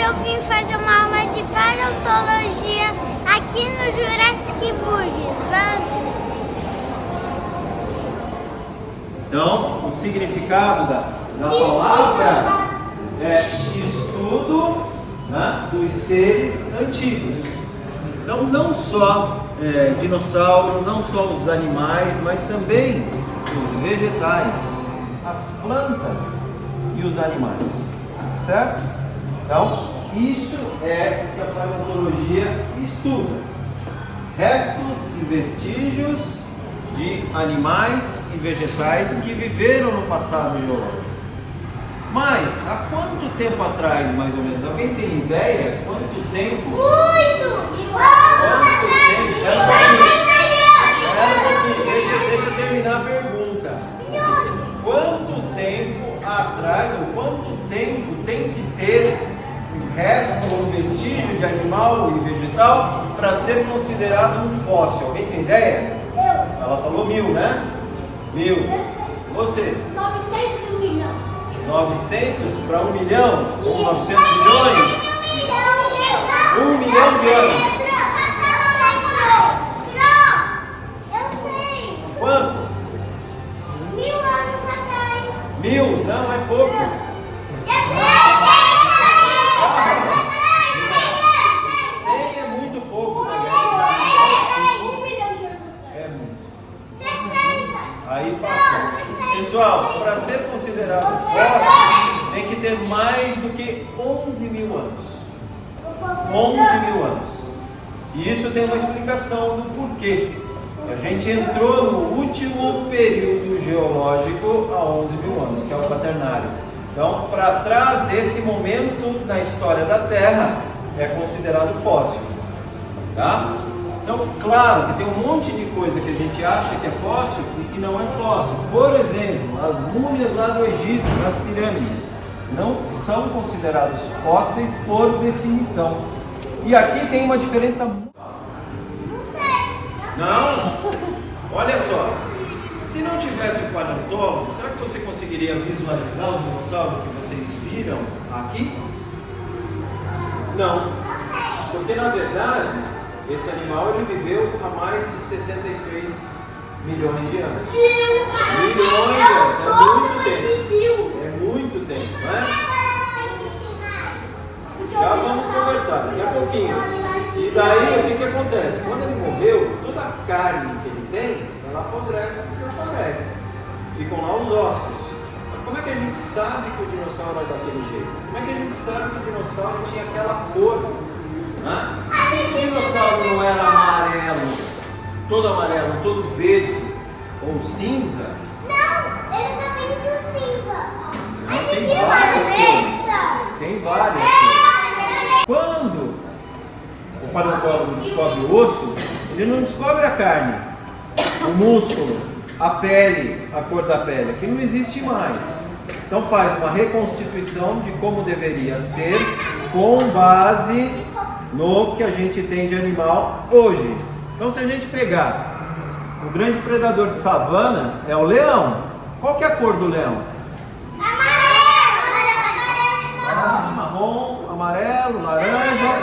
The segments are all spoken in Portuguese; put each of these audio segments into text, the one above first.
eu vim fazer uma aula de paleontologia aqui no Jurassic Park. Então, o significado da palavra é estudo, né, dos seres antigos. Então, não só dinossauro, não só os animais, mas também os vegetais, as plantas e os animais. Certo? Então, isso é o que a paleontologia estuda. Restos e vestígios de animais e vegetais que viveram no passado geológico. Mas, há quanto tempo atrás, mais ou menos? Alguém tem ideia? Quanto tempo? Muito! Quanto tempo? Deixa eu terminar a pergunta. Quanto tempo atrás, ou quanto tempo tem que ter um resto ou vestígio de animal e vegetal para ser considerado um fóssil? Alguém tem ideia? Ela falou 1000, né? 1000. Você? 900 milhões. 900 para 1 milhão? Ou 900 milhões? 1 milhão de anos. Eu sei. Quanto? 1000 anos atrás. 1000? Não, é pouco. 100 é muito pouco também. 1 milhão de anos atrás. É muito. 60. Aí passou. Pessoal, para ser considerado fóssil, tem que ter mais do que 11 mil anos. 11 mil anos. E isso tem uma explicação do porquê. A gente entrou no último período geológico há 11 mil anos, que é o Quaternário. Então, para trás desse momento na história da Terra, é considerado fóssil. Tá? Então, claro que tem um monte de coisa que a gente acha que é fóssil e que não é fóssil. Por exemplo, as múmias lá do Egito, nas pirâmides, não são considerados fósseis por definição. E aqui tem uma diferença. Não? Olha só. Se não tivesse o paleontólogo, será que você conseguiria visualizar o dinossauro que vocês viram aqui? Não. Porque na verdade, esse animal ele viveu há mais de 66 milhões de anos. Milhões de anos, é muito tempo. É muito tempo, não é? Já vamos conversar daqui a pouquinho. E daí o que acontece? Quando ele morreu, toda a carne que ele tem, ela apodrece e desaparece. Ficam lá os ossos. Mas como é que a gente sabe que o dinossauro é daquele jeito? Como é que a gente sabe que o dinossauro tinha aquela cor? O dinossauro não era amarelo, todo verde ou cinza? Não, ele só tem do cinza. Não, tem várias cores. Tem várias cores. Quando o paleontólogo descobre o osso, ele não descobre a carne, o músculo, a pele, a cor da pele, que não existe mais. Então faz uma reconstituição de como deveria ser com base no que a gente tem de animal hoje. Então se a gente pegar o grande predador de savana é o leão. Qual que é a cor do leão? Marrom, amarelo, laranja.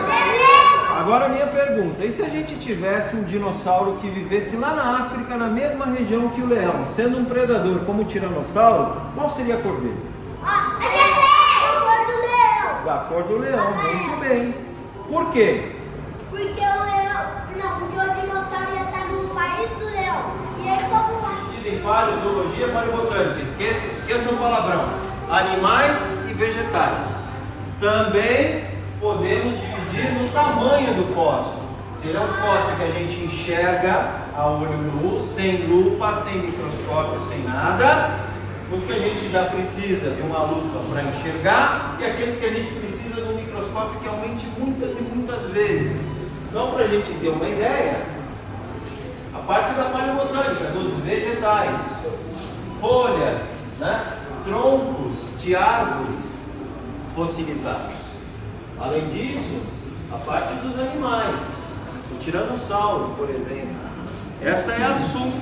Agora a minha pergunta, e se a gente tivesse um dinossauro que vivesse lá na África, na mesma região que o leão, sendo um predador como o tiranossauro, qual seria a cor dele? A cor do leão. A cor do leão, muito bem. Por quê? Porque o leão, não, porque o dinossauro ia estar no país do leão. E aí como lá? Dividem paleozoologia e paleobotânica, esqueçam o palavrão. Animais e vegetais. Também podemos dividir no tamanho do fóssil. Se ele é um fóssil que a gente enxerga a olho nu, sem lupa, sem microscópio, sem nada. Os que a gente já precisa de uma lupa para enxergar e aqueles que a gente precisa de um microscópio que aumente muitas e muitas vezes. Então, para a gente ter uma ideia, a parte da paleobotânica, dos vegetais, folhas, né, troncos de árvores fossilizados. Além disso, a parte dos animais, o tiranossauro, por exemplo. Essa é a Sul,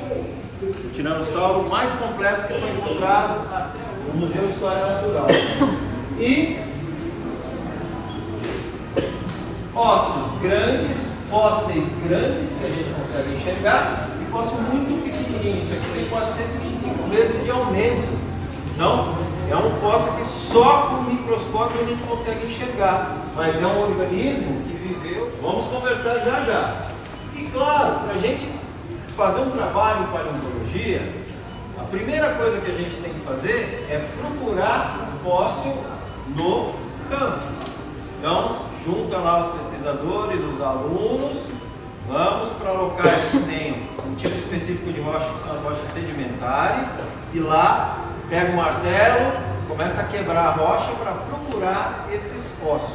o tiranossauro mais completo que foi encontrado no Museu de História Natural. E ossos grandes, fósseis grandes que a gente consegue enxergar e fóssil muito pequenininho. Isso aqui tem 425 vezes de aumento. Então, é um fóssil que só com o microscópio a gente consegue enxergar, mas é um organismo que viveu. Vamos conversar já já. E claro, para a gente fazer um trabalho em paleontologia, a primeira coisa que a gente tem que fazer é procurar um fóssil no campo. Então, junta lá os pesquisadores, os alunos, vamos para locais que tenham um tipo específico de rocha, que são as rochas sedimentares, e lá pega um martelo, começa a quebrar a rocha para procurar esses ossos.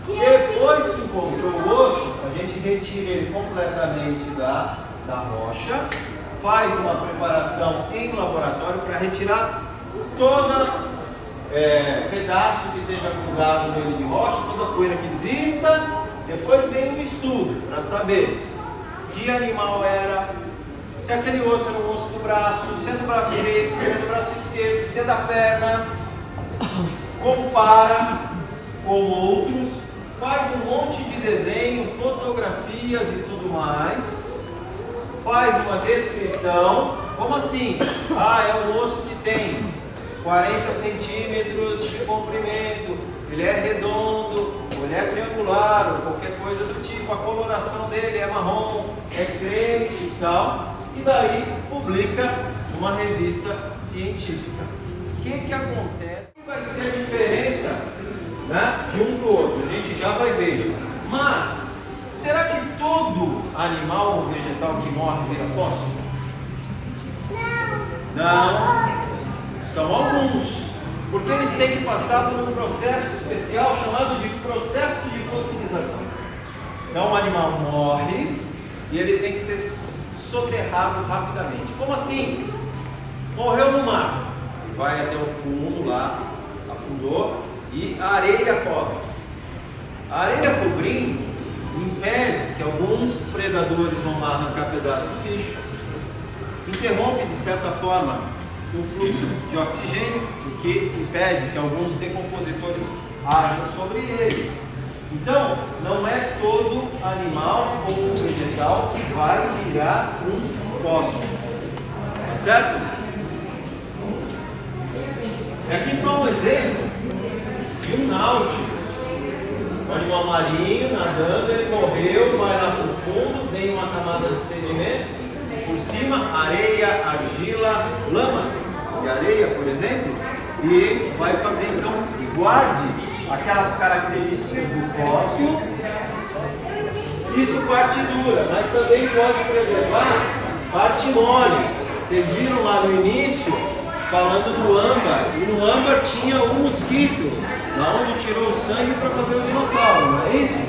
Depois que encontrou o osso, a gente retira ele completamente da rocha, faz uma preparação em laboratório para retirar todo pedaço que esteja grudado nele de rocha, toda a poeira que exista. Depois vem um estudo para saber que animal era, se aquele osso era um osso do braço, se é do braço direito, se é do braço esquerdo, se é da perna. Compara com outros, faz um monte de desenho, fotografias e tudo mais, faz uma descrição. Como assim? É um osso que tem 40 centímetros de comprimento, ele é redondo, ou ele é triangular, ou qualquer coisa do tipo, a coloração dele é marrom, é creme e tal, e daí publica numa revista científica. O que acontece? Vai ser a diferença, né, de um para o outro, a gente já vai ver. Mas, será que todo animal ou vegetal que morre vira fóssil? Não. São alguns, porque eles têm que passar por um processo especial chamado de processo de fossilização. Então o animal morre e ele tem que ser soterrado rapidamente. Como assim? Morreu no mar, vai até o fundo lá, afundou e a areia cobre. A areia cobrindo impede que alguns predadores vão lá arrancar pedaço do bicho, interrompe de certa forma o fluxo de oxigênio, o que impede que alguns decompositores ajam sobre eles. Então, não é todo animal ou vegetal que vai virar um fóssil. Tá certo? Aqui só um exemplo de um náutico. Um animal marinho nadando, ele morreu, vai lá para o fundo, vem uma camada de sedimento. Por cima, areia, argila, lama de areia, por exemplo, e vai fazer então que guarde aquelas características do fóssil. Isso parte dura, mas também pode preservar parte mole. Vocês viram lá no início, falando do âmbar, e no âmbar tinha um mosquito, da onde tirou o sangue para fazer o dinossauro, não é isso?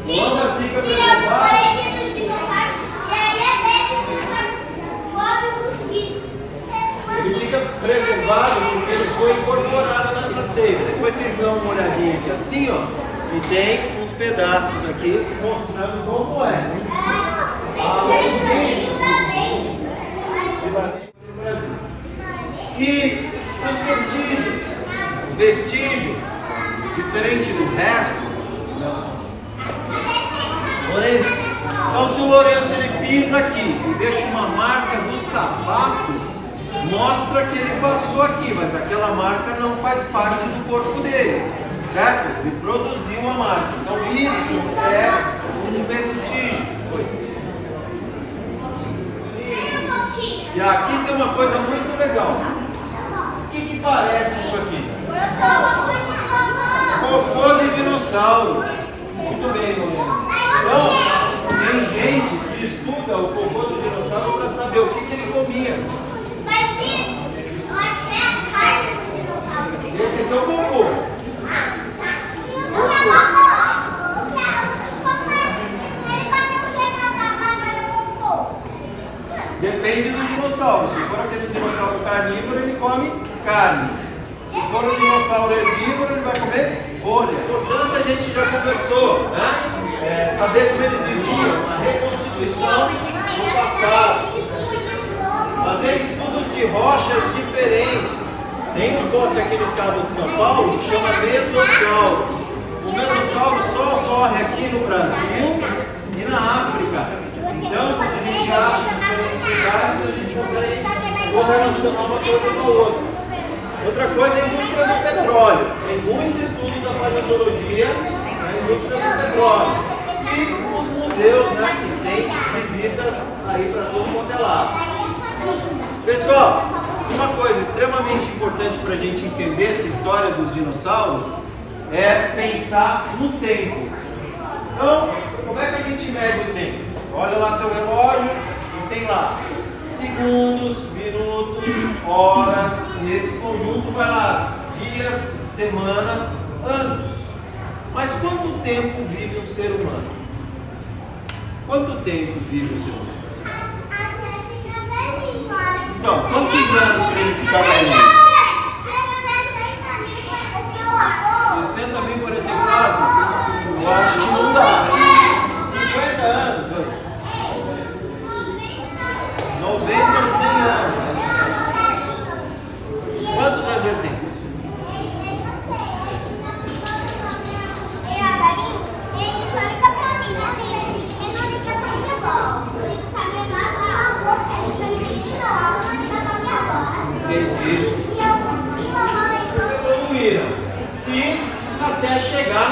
O âmbar fica preservado. Ele fica preservado porque ele foi incorporado nessa seiva. Depois vocês dão uma olhadinha aqui assim, ó, e tem uns pedaços aqui mostrando como é. Além disso, do Brasil. E os vestígios, diferente do resto, então se o Lourenço ele pisa aqui e deixa uma marca do sapato, mostra que ele passou aqui, mas aquela marca não faz parte do corpo dele, certo? Ele produziu uma marca. Então isso é um vestígio. E aqui tem uma coisa muito legal. O que parece isso aqui? Cocô de dinossauro. Muito bem, Lorena. Então, tem gente que estuda o cocô do dinossauro para saber o que ele comia. Esse aqui é o cocô. Depende do dinossauro. Se for aquele dinossauro carnívoro, ele come carne. Se for um dinossauro herbívoro, ele vai comer folha. A importância a gente já conversou, né? Saber como eles viviam, a reconstituição do passado. Fazer estudos de rochas diferentes. Tem um fóssil aqui no estado de São Paulo que chama Mesosauros. O Mesosauros só ocorre aqui no Brasil e na África. Então, quando a gente acha diferentes lugares, a gente consegue correlacionar uma coisa com a outra. Outra coisa é a indústria do petróleo. Tem muito estudo da paleontologia na indústria do petróleo. E os museus, né, que tem visitas aí para todo quanto é lado. Pessoal, uma coisa extremamente importante para a gente entender essa história dos dinossauros é pensar no tempo. Então, como é que a gente mede o tempo? Olha lá seu relógio e tem lá segundos, minutos, horas, e esse conjunto vai lá, dias, semanas, anos. Mas quanto tempo vive um ser humano? Quanto tempo vive um ser humano? Então, quantos anos para ele ficar velhinho? 60.044? Eu acho que não dá. 50 anos hoje. 90 ou 100 anos. Quantos anos ele tem? Entendi. Evoluíram. E até chegar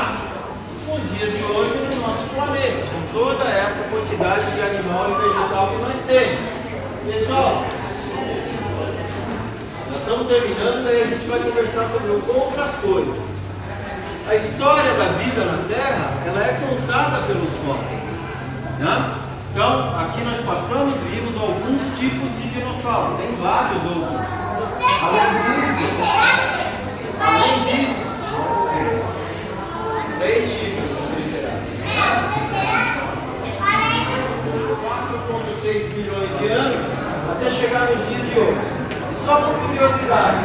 nos dias de hoje no nosso planeta, com toda essa quantidade de animal e vegetal que nós temos. Pessoal, já estamos terminando, daí a gente vai conversar sobre outras coisas. A história da vida na Terra, ela é contada pelos fósseis, né? Então, aqui nós passamos, vimos alguns tipos de dinossauro, tem vários outros. Além disso, 3 tipos de triceratops. 4,6 bilhões de anos até chegar nos dias de hoje. E só por curiosidade,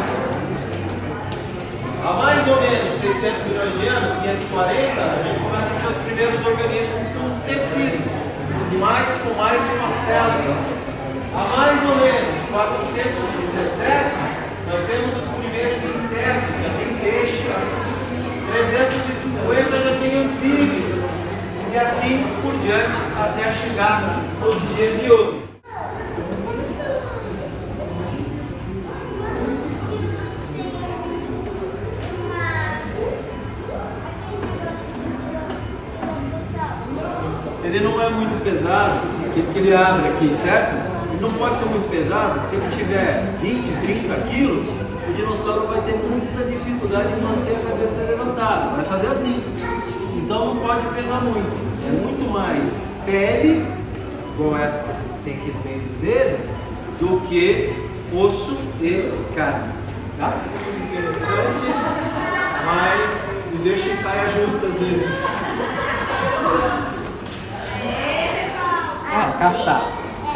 há mais ou menos 600 milhões de anos, 540, a gente começa a ter os primeiros organismos com tecido, com mais de uma célula. Há mais ou menos 417, nós temos os primeiros insetos, já tem peixe. 350 já tem anfíbio. E assim por diante até chegar nos dias de hoje. Ele não é muito pesado, porque ele abre aqui, certo? Ele não pode ser muito pesado. Se ele tiver 20, 30 quilos, o dinossauro vai ter muita dificuldade de manter a cabeça levantada. Vai fazer assim. Então não pode pesar muito. É muito mais pele, igual essa que tem aqui no meio do dedo, do que osso e carne. Tá? Interessante, mas me deixa em saia justa às vezes. Captar.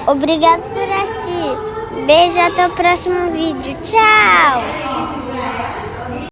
Obrigado por assistir. Beijo, até o próximo vídeo. Tchau!